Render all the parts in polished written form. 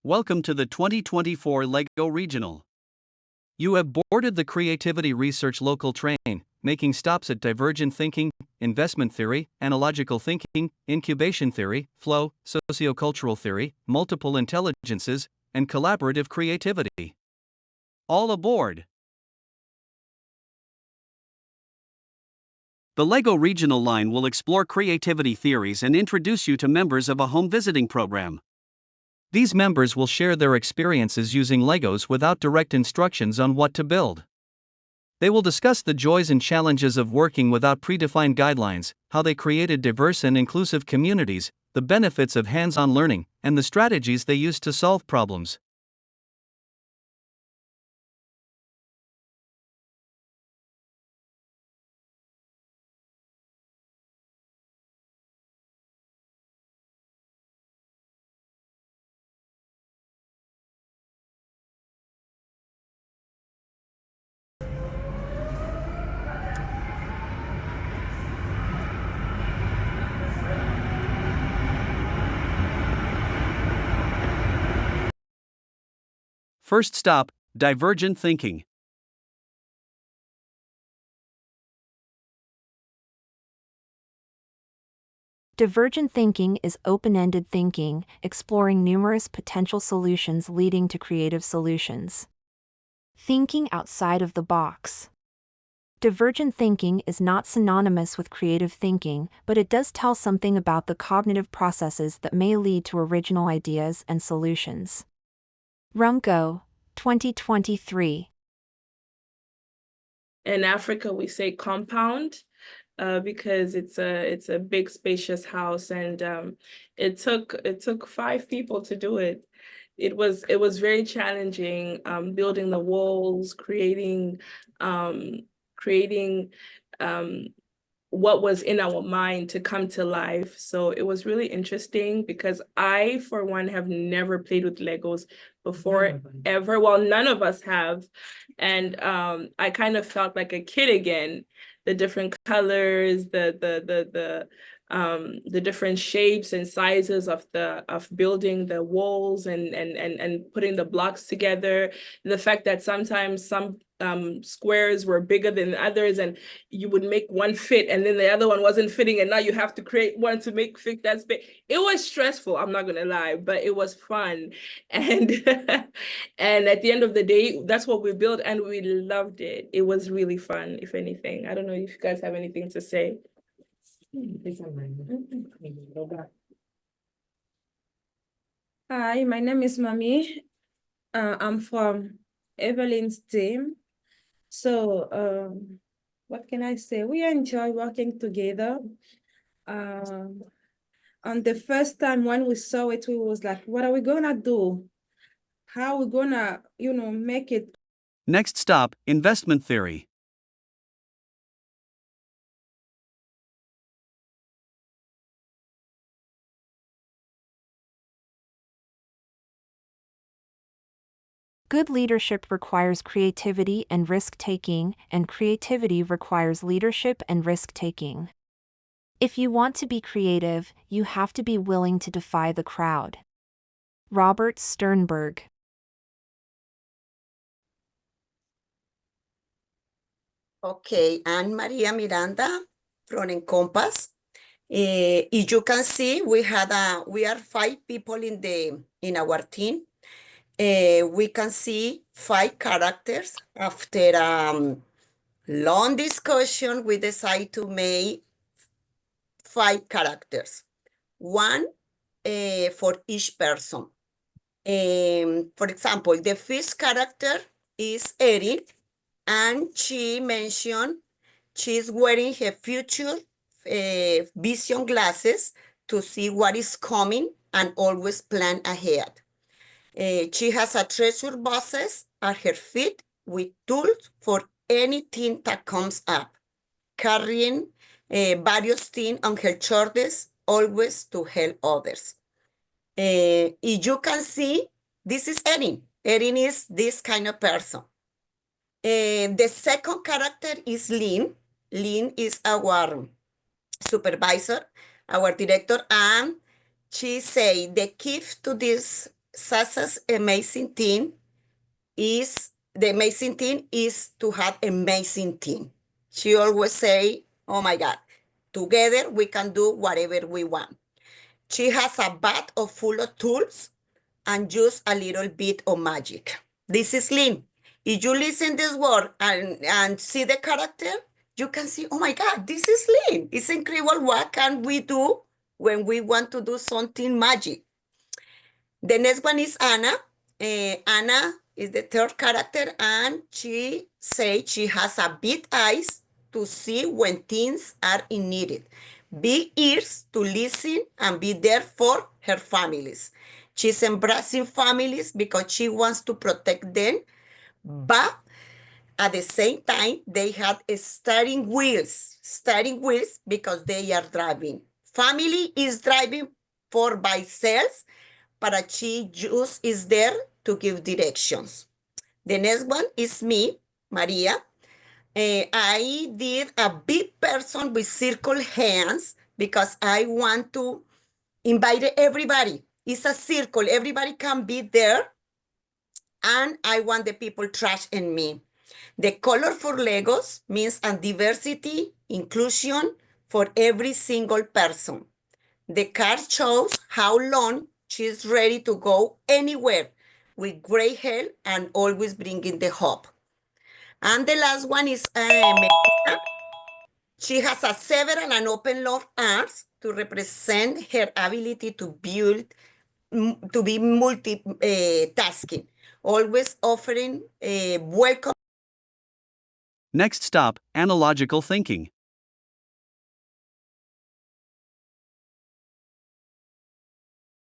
Welcome to the 2024 LEGO Regional. You have boarded the Creativity Research Local Train, making stops at divergent thinking, investment theory, analogical thinking, incubation theory, flow, sociocultural theory, multiple intelligences, and collaborative creativity. All aboard! The LEGO Regional line will explore creativity theories and introduce you to members of a home visiting program. These members will share their experiences using Legos without direct instructions on what to build. They will discuss the joys and challenges of working without predefined guidelines, how they created diverse and inclusive communities, the benefits of hands-on learning, and the strategies they used to solve problems. First stop, divergent thinking. Divergent thinking is open-ended thinking, exploring numerous potential solutions leading to creative solutions. Thinking outside of the box. Divergent thinking is not synonymous with creative thinking, but it does tell something about the cognitive processes that may lead to original ideas and solutions. Rumco, 2023. In Africa, we say compound because it's a big, spacious house, and it took 5 people to do it. It was very challenging, building the walls, creating what was in our mind to come to life. So it was really interesting because I, for one, have never played with Legos before, ever. Well, none of us have. And I kind of felt like a kid again. The different colors, the different shapes and sizes of building the walls and putting the blocks together. The fact that sometimes some squares were bigger than others, and you would make one fit and then the other one wasn't fitting, and now you have to create one to fit that space. It was stressful, I'm not gonna lie, but it was fun. And and at the end of the day, that's what we built, and we loved it. It was really fun, if anything. I don't know if you guys have anything to say. Hi, my name is Mami. I'm from Evelyn's team. So what can I say? We enjoy working together. On the first time when we saw it, we was like, what are we gonna do? How are we gonna, make it? Next stop, investment theory. Good leadership requires creativity and risk-taking, and creativity requires leadership and risk-taking. If you want to be creative, you have to be willing to defy the crowd. Robert Sternberg. Okay, I'm Maria Miranda from Encompass. As you can see, we are 5 people in our team. We can see 5 characters. After long discussion, we decide to make 5 characters, one for each person. For example, the first character is Erin, and she mentioned she's wearing her future vision glasses to see what is coming and always plan ahead. She has a treasure boxes at her feet with tools for anything that comes up, carrying various things on her shoulders, always to help others. As you can see, this is Erin. Erin is this kind of person. The second character is Lynn. Lynn is our supervisor, our director, and she say the key to this Sasa's amazing thing is the amazing thing is to have amazing team. She always say, "Oh my God, together we can do whatever we want." She has a bag of full of tools and just a little bit of magic. This is Lynn. If you listen this word and see the character, you can see, oh my God, this is Lynn. It's incredible. What can we do when we want to do something magic? The next one is Anna. Anna is the third character, and she says she has a big eyes to see when things are in needed, big ears to listen and be there for her families. She's embracing families because she wants to protect them, but at the same time, they had steering wheels because they are driving. Family is driving for by cells, but she just is there to give directions. The next one is me, Maria. I did a big person with circle hands because I want to invite everybody. It's a circle, everybody can be there, and I want the people trust in me. The color for Legos means a diversity, inclusion for every single person. The card shows how long she's ready to go anywhere with great health and always bringing the hope. And the last one is Melissa. She has a several and open love arms to represent her ability to build, to be multitasking, always offering welcome. Next stop, analogical thinking.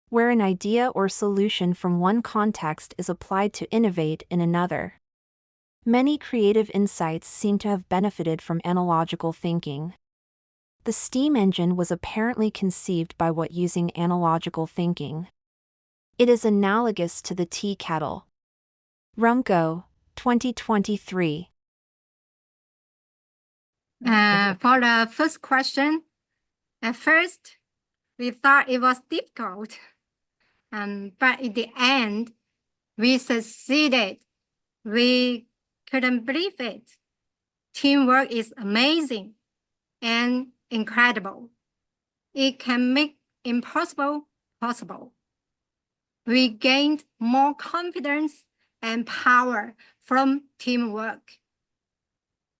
Where an idea or solution from one context is applied to innovate in another. Many creative insights seem to have benefited from analogical thinking. The steam engine was apparently conceived by what using analogical thinking. It is analogous to the tea kettle. Rumco, 2023. For the first question, at first, we thought it was difficult, but in the end, we succeeded. We couldn't believe it. Teamwork is amazing and incredible. It can make impossible possible. We gained more confidence and power from teamwork.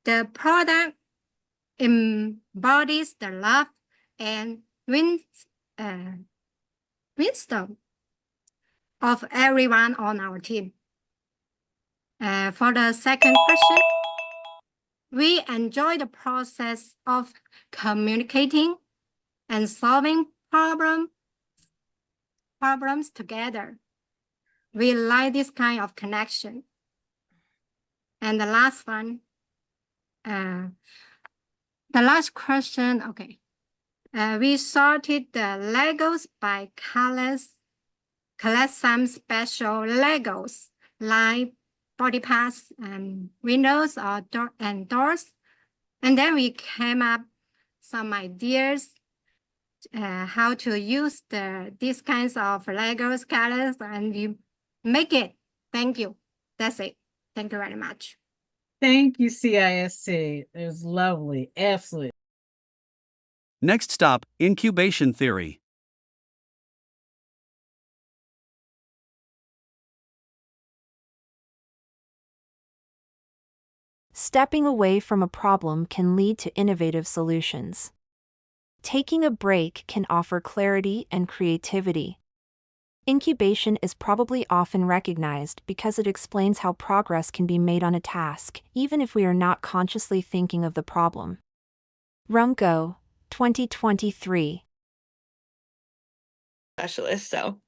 The product embodies the love and wisdom of everyone on our team. For the second question, we enjoy the process of communicating and solving problems together. We like this kind of connection. And the last one, the last question, okay. We sorted the Legos by colors, collect some special Legos like body parts and windows or doors. And then we came up some ideas how to use these kinds of Legos colors, and we make it. Thank you. That's it. Thank you very much. Thank you, CISC. It was lovely. Absolutely. Next stop, incubation theory. Stepping away from a problem can lead to innovative solutions. Taking a break can offer clarity and creativity. Incubation is probably often recognized because it explains how progress can be made on a task, even if we are not consciously thinking of the problem. Rumco, 2023. Specialist. So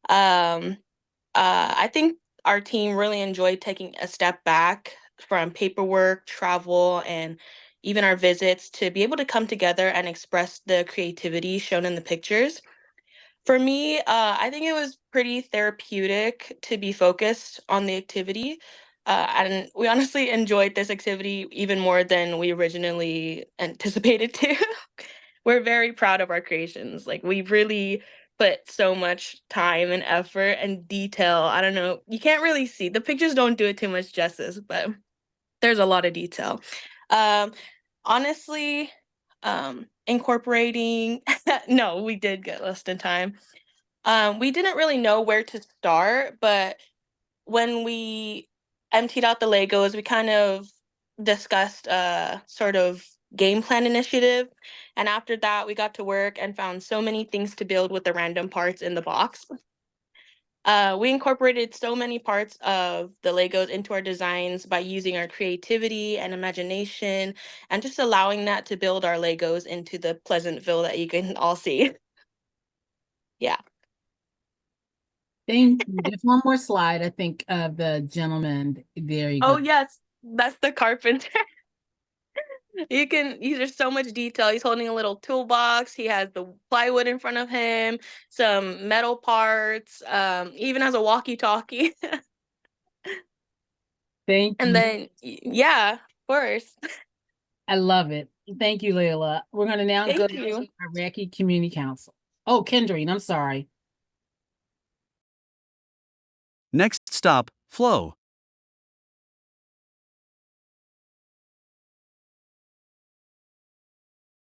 I think our team really enjoyed taking a step back from paperwork, travel, and even our visits to be able to come together and express the creativity shown in the pictures. For me, I think it was pretty therapeutic to be focused on the activity. And we honestly enjoyed this activity even more than we originally anticipated to. We're very proud of our creations. Like, we really put so much time and effort and detail. I don't know. You can't really see. The pictures don't do it too much justice, but there's a lot of detail. Honestly, incorporating, no, we did get less than time. We didn't really know where to start, but when we emptied out the Legos, we kind of discussed a sort of game plan initiative. And after that, we got to work and found so many things to build with the random parts in the box. We incorporated so many parts of the Legos into our designs by using our creativity and imagination and just allowing that to build our Legos into the Pleasantville that you can all see. Yeah. Thank you. Just one more slide, I think, of the gentleman. There you Oh, go. yes, that's the carpenter. There's so much detail. He's holding a little toolbox. He has the plywood in front of him, some metal parts, even has a walkie-talkie. Thank And you. then, yeah, of course. I love it. Thank you, Layla. We're going to now go Thank to you. Iraqi Community Council. Oh, Kendrine, I'm sorry. Next stop, flow.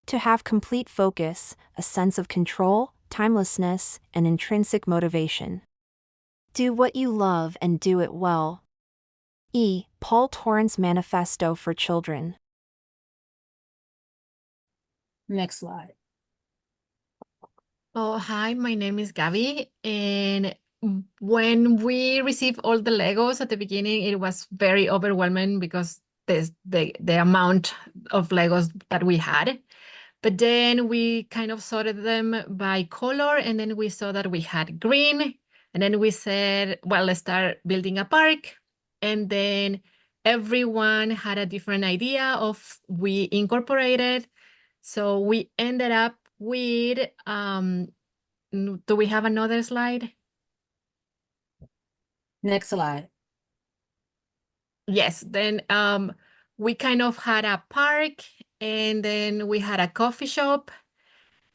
To have complete focus, a sense of control, timelessness, and intrinsic motivation. Do what you love and do it well. E. Paul Torrance Manifesto for Children. Next slide. Oh, hi, my name is Gabby. And when we received all the Legos at the beginning, it was very overwhelming because the amount of Legos that we had. But then we kind of sorted them by color, and then we saw that we had green. And then we said, well, let's start building a park. And then everyone had a different idea of we incorporated. So we ended up with, do we have another slide? Next slide. Yes, then we kind of had a park, and then we had a coffee shop.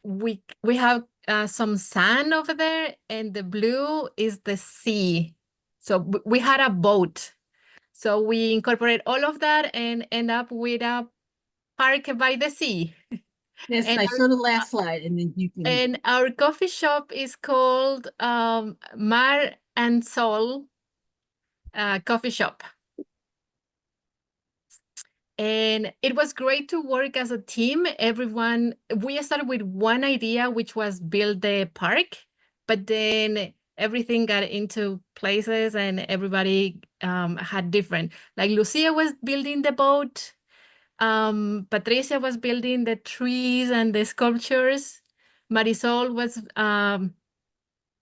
We have some sand over there, and the blue is the sea. So we had a boat. So we incorporate all of that and end up with a park by the sea. Yes, And I show the last slide, and then you can. And our coffee shop is called Mar and Sol Coffee Shop. And it was great to work as a team. We started with one idea, which was build the park, but then everything got into places and everybody had different, like Lucia was building the boat, Patricia was building the trees and the sculptures, Marisol was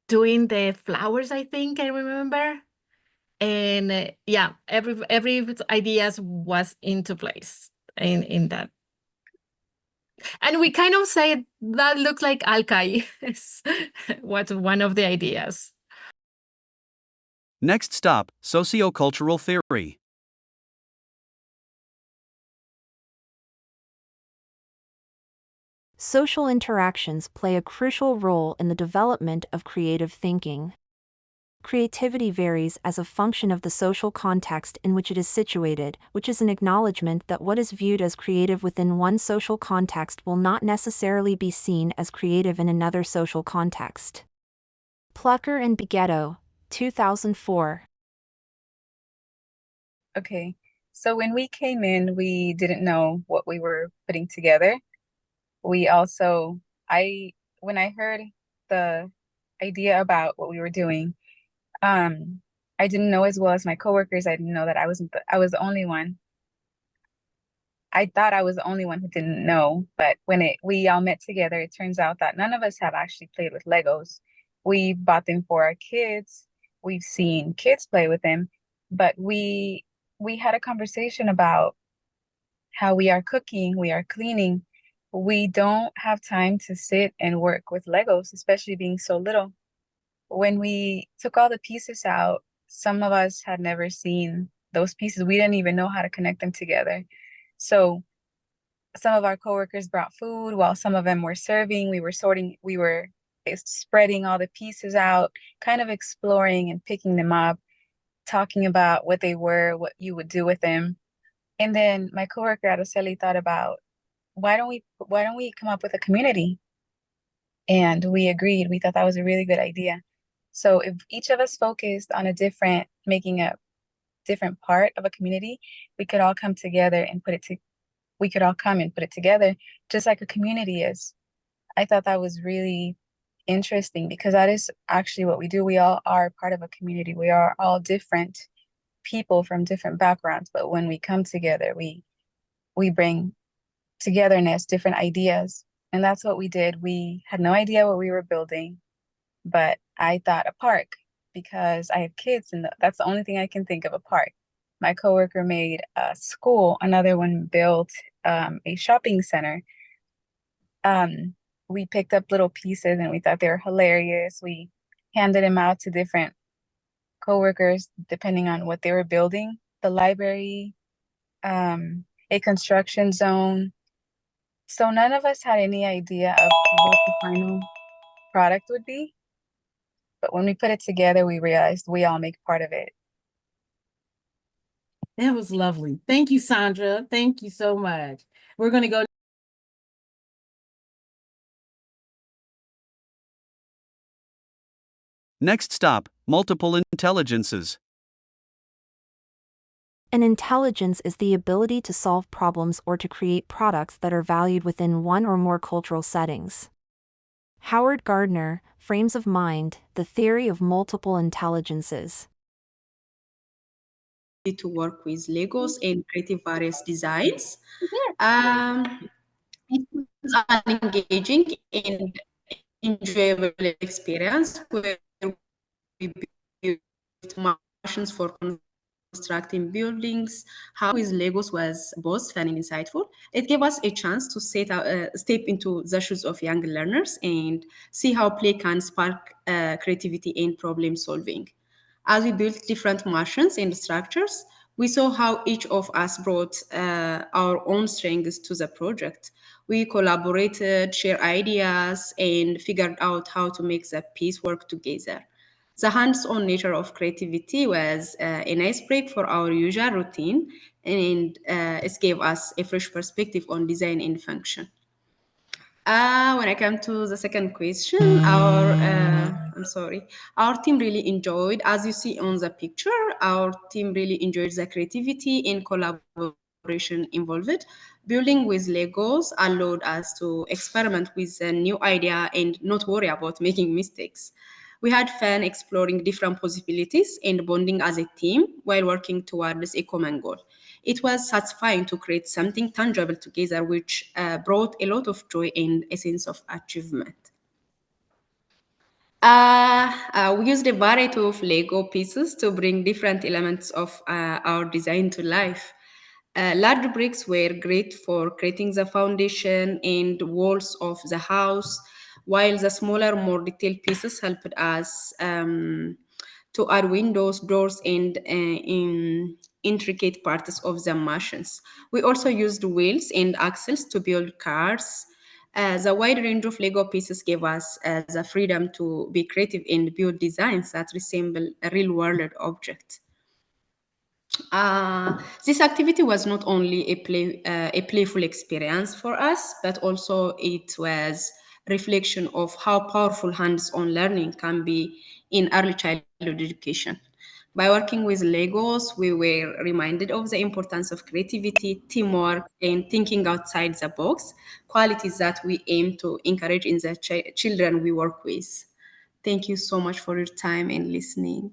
doing the flowers, I think I remember. And yeah, every ideas was into place in that. And we kind of say that looks like Alkai was one of the ideas. Next stop, sociocultural theory. Social interactions play a crucial role in the development of creative thinking. Creativity varies as a function of the social context in which it is situated, which is an acknowledgement that what is viewed as creative within one social context will not necessarily be seen as creative in another social context. Plucker and Bighetto, 2004. Okay, so when we came in, we didn't know what we were putting together. We also, when I heard the idea about what we were doing, I didn't know as well as my coworkers. I didn't know that I was the only one. I thought I was the only one who didn't know, but when we all met together, it turns out that none of us have actually played with Legos. We bought them for our kids. We've seen kids play with them, but we had a conversation about how we are cooking, we are cleaning. We don't have time to sit and work with Legos, especially being so little. When we took all the pieces out, some of us had never seen those pieces. We didn't even know how to connect them together. So some of our coworkers brought food while some of them were serving. We were spreading all the pieces out, kind of exploring and picking them up, talking about what they were, what you would do with them. And then my coworker Araceli thought about, why don't we come up with a community? And we agreed. We thought that was a really good idea. So if each of us focused on making a different part of a community, we could all come together and we could all come and put it together, just like a community is. I thought that was really interesting because that is actually what we do. We all are part of a community. We are all different people from different backgrounds, but when we come together, we bring togetherness, different ideas. And that's what we did. We had no idea what we were building, but I thought a park because I have kids and that's the only thing I can think of, a park. My coworker made a school, another one built a shopping center. We picked up little pieces and we thought they were hilarious. We handed them out to different coworkers depending on what they were building. The library, a construction zone. So none of us had any idea of what the final product would be. But when we put it together, we realized we all make part of it. That was lovely. Thank you, Sandra. Thank you so much. We're going to go. Next stop, multiple intelligences. An intelligence is the ability to solve problems or to create products that are valued within one or more cultural settings. Howard Gardner, Frames of Mind, The Theory of Multiple Intelligences. To work with Legos and creative various designs. It was an engaging and enjoyable experience where we built machines for constructing buildings. How with Legos was both fun and insightful. It gave us a chance to step into the shoes of young learners and see how play can spark creativity and problem solving. As we built different machines and structures, we saw how each of us brought our own strengths to the project. We collaborated, shared ideas, and figured out how to make the piece work together. The hands-on nature of creativity was a nice break for our usual routine, and it gave us a fresh perspective on design and function. When I come to the second question, our team really enjoyed, as you see on the picture, our team really enjoyed the creativity and collaboration involved. Building with Legos allowed us to experiment with a new idea and not worry about making mistakes. We had fun exploring different possibilities and bonding as a team while working towards a common goal. It was satisfying to create something tangible together, which brought a lot of joy and a sense of achievement. We used a variety of Lego pieces to bring different elements of our design to life. Large bricks were great for creating the foundation and walls of the house, while the smaller, more detailed pieces helped us to add windows, doors, and intricate parts of the machines. We also used wheels and axles to build cars. The wide range of Lego pieces gave us the freedom to be creative and build designs that resemble a real-world object. This activity was not only a playful experience for us, but also it was a reflection of how powerful hands-on learning can be in early childhood education. By working with Legos, we were reminded of the importance of creativity, teamwork, and thinking outside the box, qualities that we aim to encourage in the children we work with. Thank you so much for your time and listening.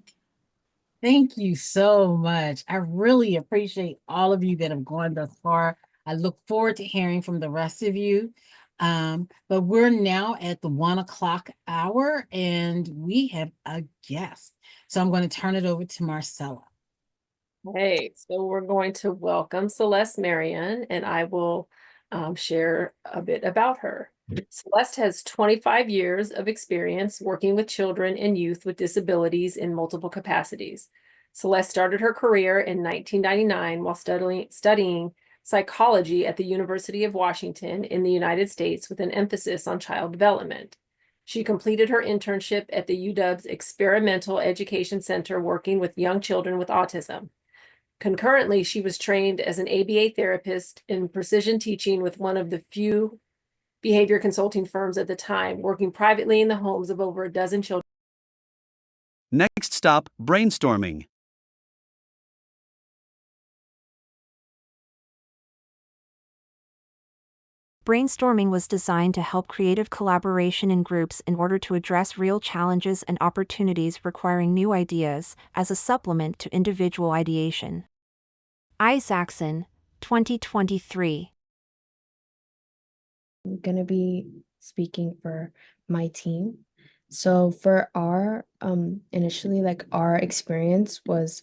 Thank you so much. I really appreciate all of you that have gone thus far. I look forward to hearing from the rest of you. But we're now at the 1 o'clock hour and we have a guest. So I'm going to turn it over to Marcella. Hey, so we're going to welcome Celeste Marion, and I will share a bit about her. Celeste has 25 years of experience working with children and youth with disabilities in multiple capacities. Celeste started her career in 1999 while studying psychology at the University of Washington in the United States with an emphasis on child development. She completed her internship at the UW's Experimental Education Center working with young children with autism. Concurrently, she was trained as an ABA therapist in precision teaching with one of the few behavior consulting firms at the time, working privately in the homes of over a dozen children. Next stop, brainstorming. Brainstorming was designed to help creative collaboration in groups in order to address real challenges and opportunities requiring new ideas as a supplement to individual ideation. Isaacson, 2023. I'm going to be speaking for my team. So for our initially, like, our experience was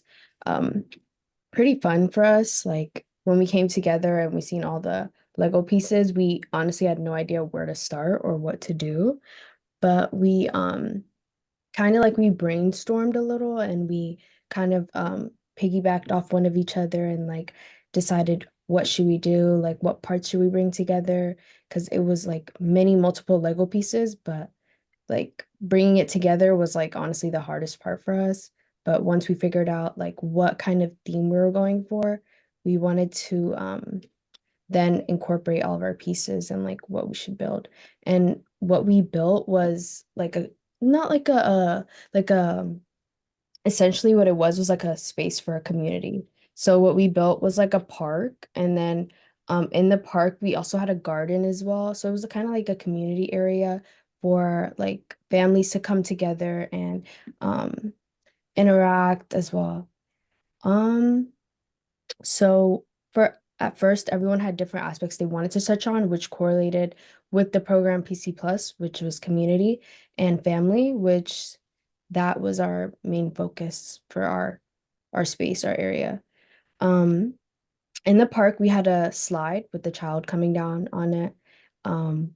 pretty fun for us. Like, when we came together and we seen all the Lego pieces, we honestly had no idea where to start or what to do. But we kind of, like, we brainstormed a little, and we kind of piggybacked off one of each other and, like, decided what should we do, like, what parts should we bring together, because it was like many multiple Lego pieces, but like bringing it together was, like, honestly the hardest part for us. But once we figured out like what kind of theme we were going for, we wanted to then incorporate all of our pieces and like what we should build. And what we built was like a not like a like a essentially what it was like a space for a community. So what we built was like a park, and then in the park we also had a garden as well. So it was kind of like a community area for like families to come together and interact as well. Um so for at first, everyone had different aspects they wanted to touch on, which correlated with the program PC Plus, which was community, and family, which that was our main focus for our space, our area. In the park, we had a slide with the child coming down on it.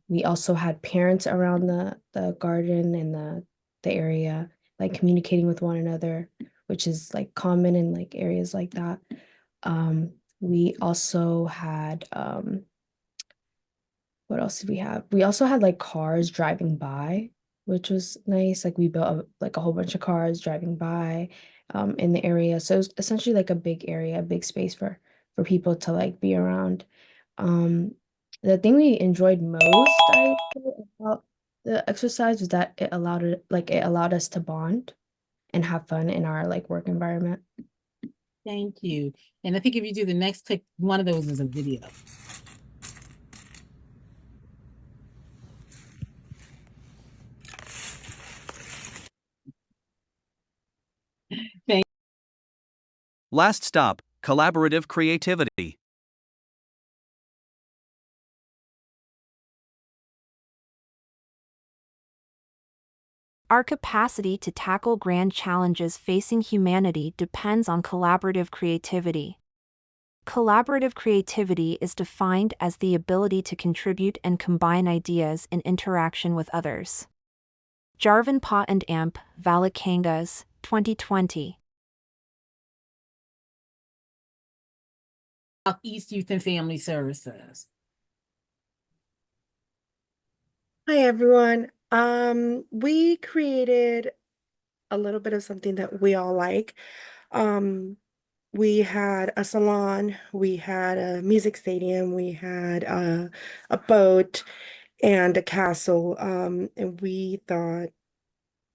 We also had parents around the garden and the area, like communicating with one another, which is like common in like areas like that. We also had what else did we have? We also had like cars driving by, which was nice. Like we built like a whole bunch of cars driving by in the area. So it was essentially like a big area, a big space for people to like be around. Um, the thing we enjoyed most, I feel, about the exercise was that it allowed us to bond and have fun in our like work environment. Thank you. And I think if you do the next clip, one of those is a video. Last stop, collaborative creativity. Our capacity to tackle grand challenges facing humanity depends on collaborative creativity. Collaborative creativity is defined as the ability to contribute and combine ideas in interaction with others. Jarvan Pa and Amp, Valakangas, 2020. Southeast Youth and Family Services. Hi, everyone. We created a little bit of something that we all like. We had a salon, we had a music stadium, we had a boat and a castle. And we thought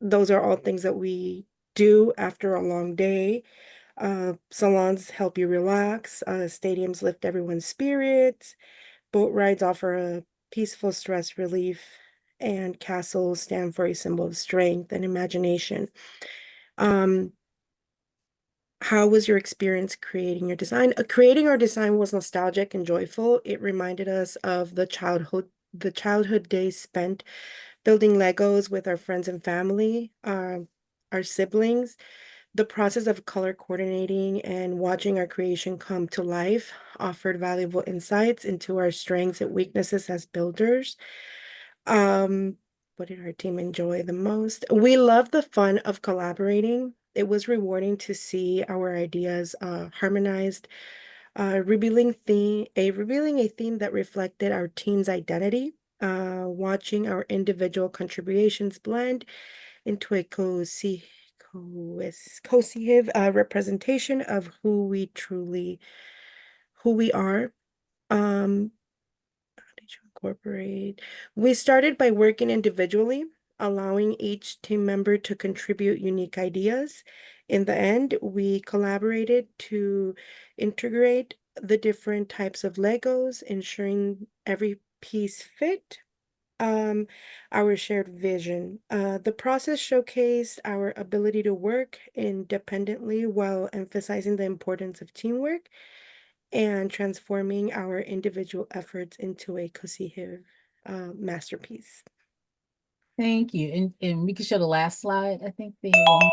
those are all things that we do after a long day. Salons help you relax, stadiums lift everyone's spirits, boat rides offer a peaceful stress relief, and castles stand for a symbol of strength and imagination. How was your experience creating your design? Creating our design was nostalgic and joyful. It reminded us of the childhood days spent building Legos with our friends and family, our siblings. The process of color coordinating and watching our creation come to life offered valuable insights into our strengths and weaknesses as builders. What did our team enjoy the most? We loved the fun of collaborating. It was rewarding to see our ideas harmonized, revealing a theme that reflected our team's identity. watching our individual contributions blend into a cohesive representation of who we are. How did you incorporate? We started by working individually, allowing each team member to contribute unique ideas. In the end, we collaborated to integrate the different types of Legos, ensuring every piece fit our shared vision. The process showcased our ability to work independently while emphasizing the importance of teamwork and transforming our individual efforts into a cohesive masterpiece. Thank you. And we can show the last slide. I think they have one.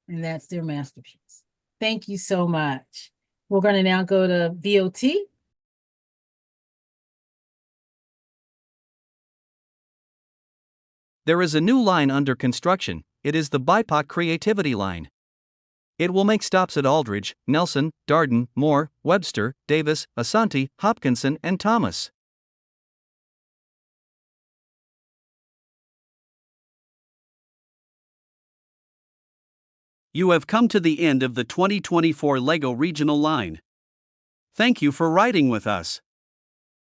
And that's their masterpiece. Thank you so much. We're going to now go to VOT. There is a new line under construction. It is the BIPOC Creativity Line. It will make stops at Aldridge, Nelson, Darden, Moore, Webster, Davis, Asante, Hopkinson, and Thomas. You have come to the end of the 2024 LEGO Regional Line. Thank you for riding with us.